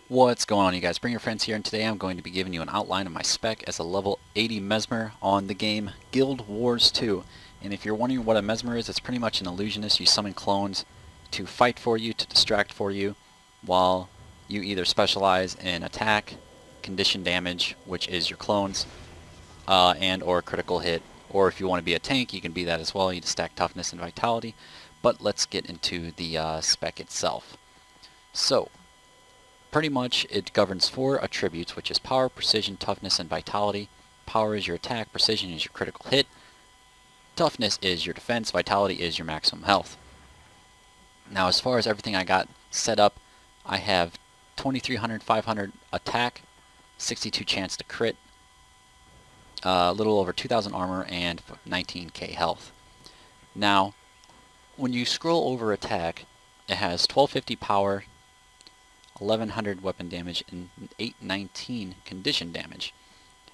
What's going on, you guys? Bring your friends here, and today I'm going to be giving you an outline of my spec as a level 80 Mesmer on the game Guild Wars 2. And if you're wondering what a Mesmer is, it's pretty much an illusionist. You summon clones to fight for you, to distract for you, while you either specialize in attack, condition damage, which is your clones, and or critical hit. Or if you want to be a tank, you can be that as well. You just stack toughness and vitality. But let's get into the spec itself. So, pretty much it governs 4 attributes, which is power, precision, toughness, and vitality. Power is your attack, precision is your critical hit, toughness is your defense, vitality is your maximum health. Now as far as everything I got set up, I have 2300, 500 attack, 62 chance to crit, a little over 2000 armor, and 19k health. Now, when you scroll over attack, it has 1250 power, 1100 weapon damage, and 819 condition damage.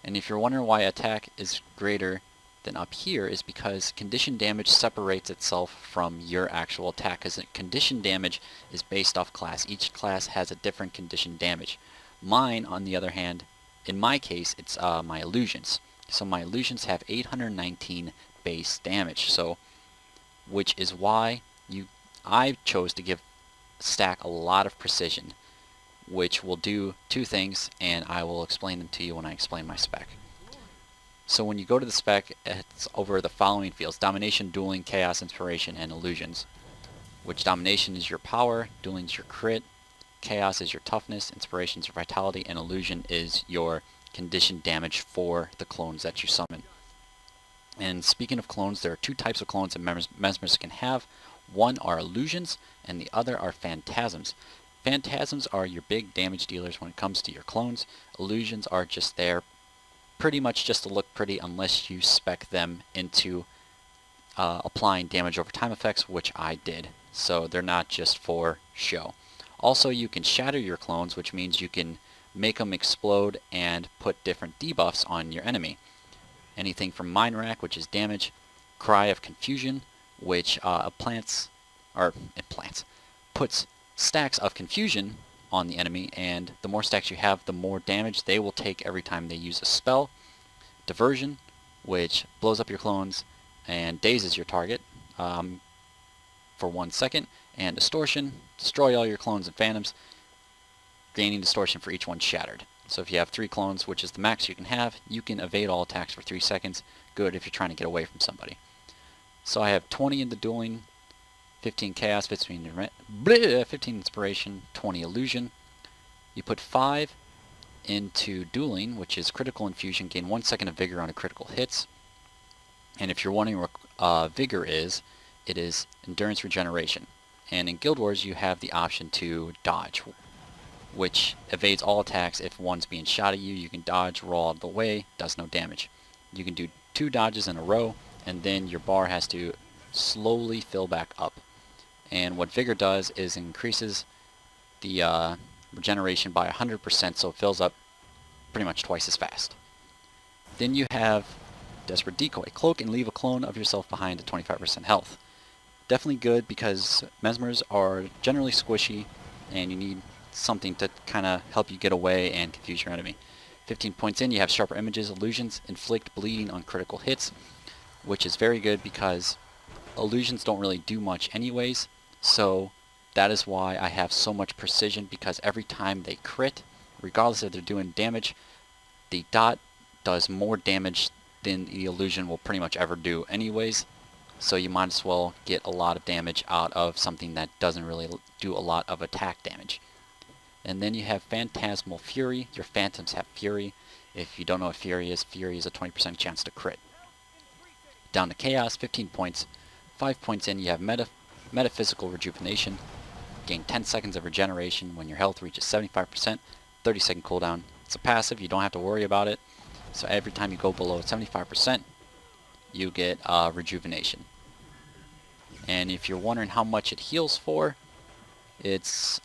And if you're wondering why attack is greater than up here, is because condition damage separates itself from your actual attack, because condition damage is based off class. Each class has a different condition damage. Mine, on the other hand, in my case, it's my illusions. So my illusions have 819 base damage, so which is why I chose to give stack a lot of precision, which will do 2 things, and I will explain them to you when I explain my spec. So when you go to the spec, it's over the following fields: domination, dueling, chaos, inspiration, and illusions. Which domination is your power, dueling is your crit, chaos is your toughness, inspiration is your vitality, and illusion is your condition damage for the clones that you summon. And speaking of clones, there are 2 types of clones that Mesmers can have. One are illusions, and the other are phantasms. Phantasms are your big damage dealers when it comes to your clones. Illusions are just there pretty much just to look pretty, unless you spec them into applying damage over time effects, which I did. So they're not just for show. Also, you can shatter your clones, which means you can make them explode and put different debuffs on your enemy. Anything from Mind Rack, which is damage, Cry of Confusion, which puts stacks of confusion on the enemy, and the more stacks you have, the more damage they will take every time they use a spell. Diversion, which blows up your clones and dazes your target for 1 second. And Distortion, destroy all your clones and phantoms, gaining distortion for each one shattered. So if you have 3 clones, which is the max you can evade all attacks for 3 seconds. Good if you're trying to get away from somebody. So I have 20 in the dueling, 15 chaos, 15 inspiration, 20 illusion. You put 5 into dueling, which is critical infusion, gain 1 second of vigor on a critical hits. And if you're wondering what vigor is, it is endurance regeneration. And in Guild Wars you have the option to dodge, which evades all attacks. If one's being shot at you, you can dodge, roll out of the way, does no damage. You can do 2 dodges in a row, and then your bar has to slowly fill back up. And what Vigor does is increases the regeneration by 100%, so it fills up pretty much twice as fast. Then you have Desperate Decoy. Cloak and leave a clone of yourself behind at 25% health. Definitely good because Mesmers are generally squishy, and you need something to kind of help you get away and confuse your enemy. 15 points in, you have Sharper Images. Illusions inflict bleeding on critical hits, which is very good because illusions don't really do much anyways. So that is why I have so much precision, because every time they crit, regardless if they're doing damage, the dot does more damage than the illusion will pretty much ever do anyways. So you might as well get a lot of damage out of something that doesn't really do a lot of attack damage. And then you have Phantasmal Fury. Your phantoms have Fury. If you don't know what Fury is a 20% chance to crit. Down to Chaos, 15 points. 5 points in, you have Metaphysical Rejuvenation. Gain 10 seconds of regeneration when your health reaches 75%. 30-second cooldown. It's a passive, you don't have to worry about it. So every time you go below 75%, you get rejuvenation. And if you're wondering how much it heals for, it's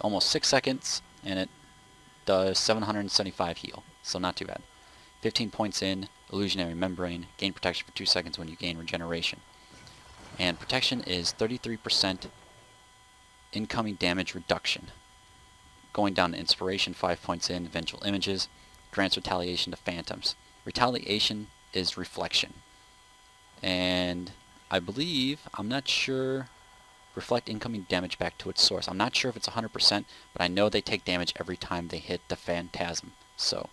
almost 6 seconds, and it does 775 heal, so not too bad. 15 points in, Illusionary Membrane, gain protection for 2 seconds when you gain regeneration. And protection is 33% incoming damage reduction. Going down to Inspiration, 5 points in, Vengeful Images, grants Retaliation to Phantoms. Retaliation is Reflection. And I believe, I'm not sure, reflect incoming damage back to its source. I'm not sure if it's 100%, but I know they take damage every time they hit the Phantasm. So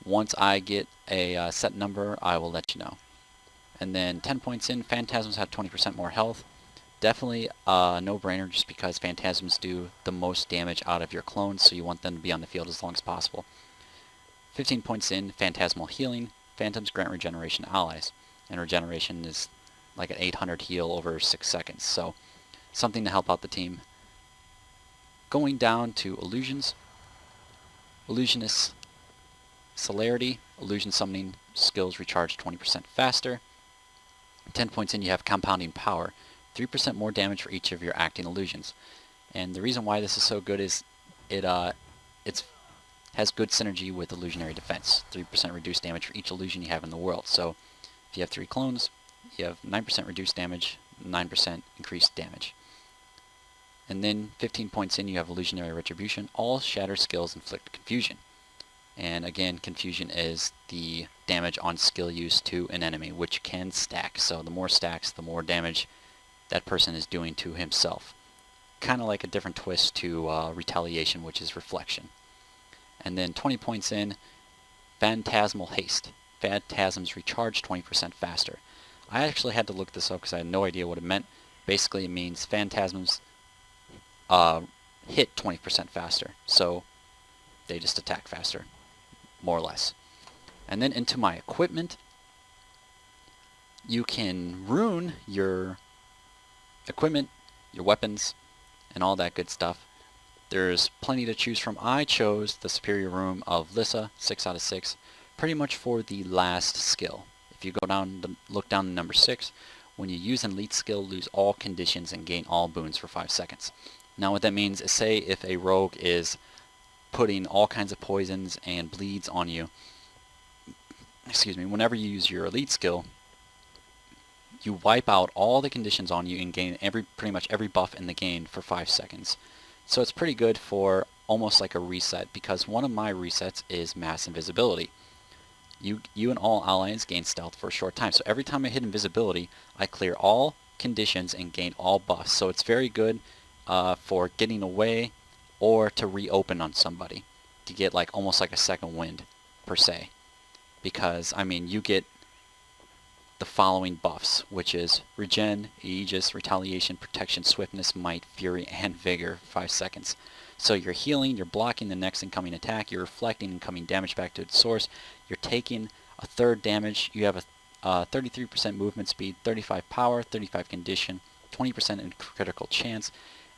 once I get a set number, I will let you know. And then 10 points in, Phantasms have 20% more health. Definitely a no-brainer just because Phantasms do the most damage out of your clones, so you want them to be on the field as long as possible. 15 points in, Phantasmal Healing. Phantoms grant regeneration to allies. And regeneration is like an 800 heal over 6 seconds, so something to help out the team. Going down to Illusions. Illusionist Celerity. Illusion Summoning skills recharge 20% faster. 10 points in, you have Compounding Power. 3% more damage for each of your acting illusions. And the reason why this is so good is it has good synergy with Illusionary Defense. 3% reduced damage for each illusion you have in the world. So if you have 3 clones, you have 9% reduced damage, 9% increased damage. And then 15 points in, you have Illusionary Retribution. All shatter skills inflict confusion. And again, confusion is the damage on skill use to an enemy, which can stack. So the more stacks, the more damage that person is doing to himself. Kind of like a different twist to Retaliation, which is Reflection. And then 20 points in, Phantasmal Haste. Phantasms recharge 20% faster. I actually had to look this up because I had no idea what it meant. Basically, it means Phantasms hit 20% faster. So they just attack faster, more or less. And then into my equipment, you can rune your equipment, your weapons, and all that good stuff. There's plenty to choose from. I chose the Superior Rune of Lissa, 6 out of 6, pretty much for the last skill. If you go down, look down to number 6, when you use an elite skill, lose all conditions and gain all boons for 5 seconds. Now what that means is, say if a rogue is putting all kinds of poisons and bleeds on you, whenever you use your elite skill, you wipe out all the conditions on you and gain pretty much every buff in the game for 5 seconds. So it's pretty good for almost like a reset, because one of my resets is Mass Invisibility. You and all allies gain stealth for a short time. So every time I hit invisibility, I clear all conditions and gain all buffs. So it's very good for getting away or to reopen on somebody, to get like almost like a second wind per se. Because I mean, you get the following buffs, which is Regen, Aegis, Retaliation, Protection, Swiftness, Might, Fury, and Vigor for 5 seconds. So you're healing, you're blocking the next incoming attack, you're reflecting incoming damage back to its source, you're taking a third damage, you have a 33% movement speed, 35 power, 35 condition, 20% in critical chance,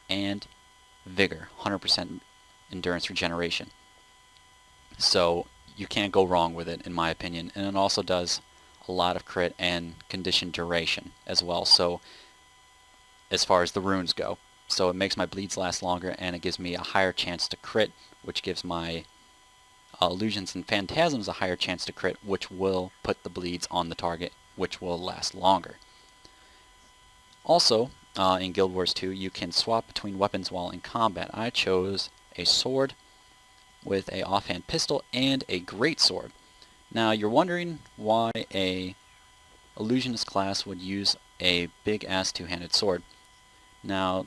and Vigor, 100% endurance regeneration. So you can't go wrong with it, in my opinion, and it also does a lot of crit and condition duration as well, so as far as the runes go. So it makes my bleeds last longer, and it gives me a higher chance to crit, which gives my illusions and phantasms a higher chance to crit, which will put the bleeds on the target, which will last longer. Also, in Guild Wars 2, you can swap between weapons while in combat. I chose a sword with a offhand pistol and a greatsword. Now you're wondering why a illusionist class would use a big ass two-handed sword. Now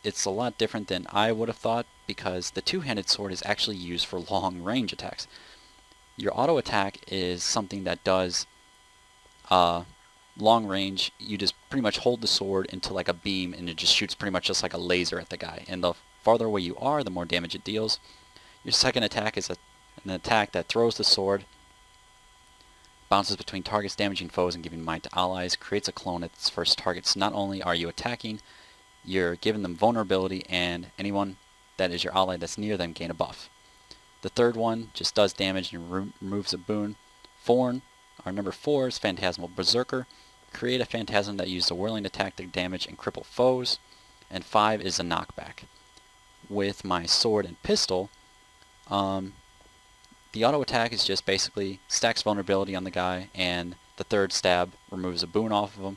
it's a lot different than I would have thought, because the two-handed sword is actually used for long range attacks. Your auto attack is something that does long range. You just pretty much hold the sword into like a beam, and it just shoots pretty much just like a laser at the guy, and the farther away you are, the more damage it deals. Your second attack is an attack that throws the sword, bounces between targets, damaging foes and giving might to allies, creates a clone at its first targets. Not only are you attacking, you're giving them vulnerability, and anyone that is your ally that's near them gain a buff. The third one just does damage and removes a boon. Our number 4 is Phantasmal Berserker. Create a phantasm that uses a whirling attack to damage and cripple foes. And 5 is a knockback. With my sword and pistol, the auto attack is just basically stacks vulnerability on the guy, and the third stab removes a boon off of him.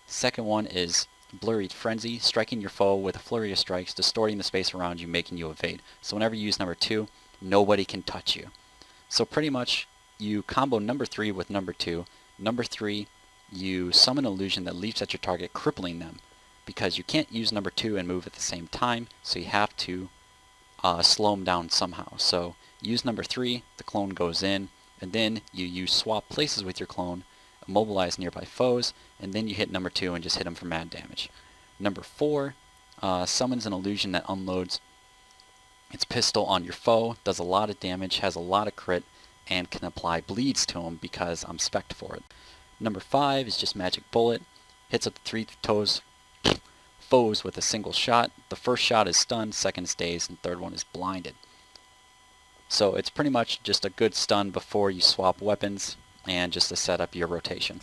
Second one is Blurried Frenzy, striking your foe with a flurry of strikes, distorting the space around you, making you evade. So whenever you use number 2, nobody can touch you. So pretty much you combo number 3 with number 2. Number 3, you summon an illusion that leaps at your target, crippling them, because you can't use number 2 and move at the same time, so you have to slow them down somehow. So use number 3, the clone goes in, and then you swap places with your clone, immobilize nearby foes, and then you hit number 2 and just hit them for mad damage. Number 4 summons an illusion that unloads its pistol on your foe, does a lot of damage, has a lot of crit, and can apply bleeds to him because I'm spec'd for it. Number 5 is just Magic Bullet, hits up the 3 foes with a single shot. The first shot is stunned, second is dazed, and third one is blinded. So it's pretty much just a good stun before you swap weapons and just to set up your rotation.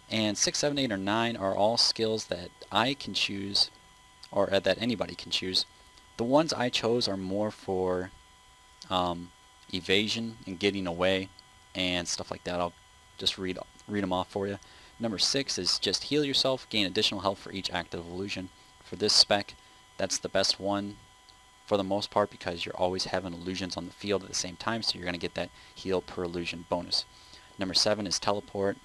And 6, 7, 8, or 9 are all skills that I can choose, or that anybody can choose. The ones I chose are more for evasion and getting away and stuff like that. I'll just read them off for you. Number 6 is just heal yourself, gain additional health for each active illusion. For this spec, that's the best one for the most part because you're always having illusions on the field at the same time, so you're going to get that heal per illusion bonus. Number 7 is teleport.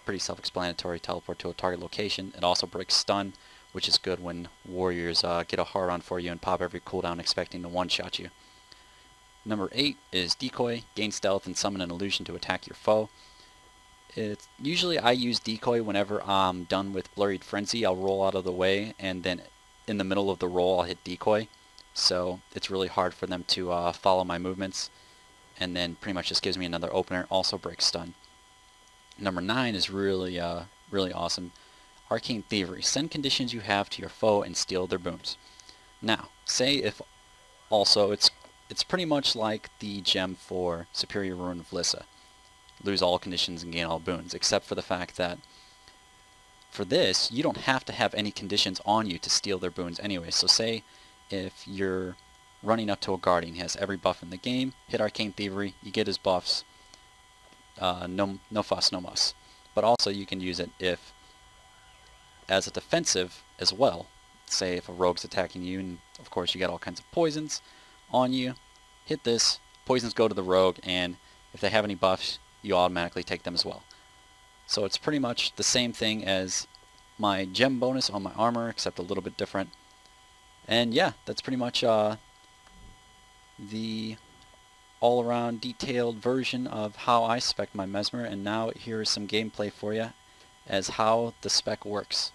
Pretty self-explanatory, teleport to a target location. It also breaks stun, which is good when warriors get a hard on for you and pop every cooldown expecting to one-shot you. Number 8 is decoy, gain stealth and summon an illusion to attack your foe. Usually I use decoy whenever I'm done with Blurried Frenzy. I'll roll out of the way, and then in the middle of the roll I'll hit decoy. So it's really hard for them to follow my movements, and then pretty much just gives me another opener. Also breaks stun. Number 9 is really awesome. Arcane Thievery. Send conditions you have to your foe and steal their boons. Now, say if also it's pretty much like the gem for Superior Ruin of Lissa. Lose all conditions and gain all boons, except for the fact that for this, you don't have to have any conditions on you to steal their boons anyway. So say if you're running up to a Guardian, he has every buff in the game, hit Arcane Thievery, you get his buffs, no fuss, no muss. But also you can use it if as a defensive as well. Say if a rogue's attacking you, and of course you got all kinds of poisons on you, hit this, poisons go to the rogue, and if they have any buffs, you automatically take them as well. So it's pretty much the same thing as my gem bonus on my armor, except a little bit different. And yeah, that's pretty much the all-around detailed version of how I spec my Mesmer, and now here is some gameplay for you as how the spec works.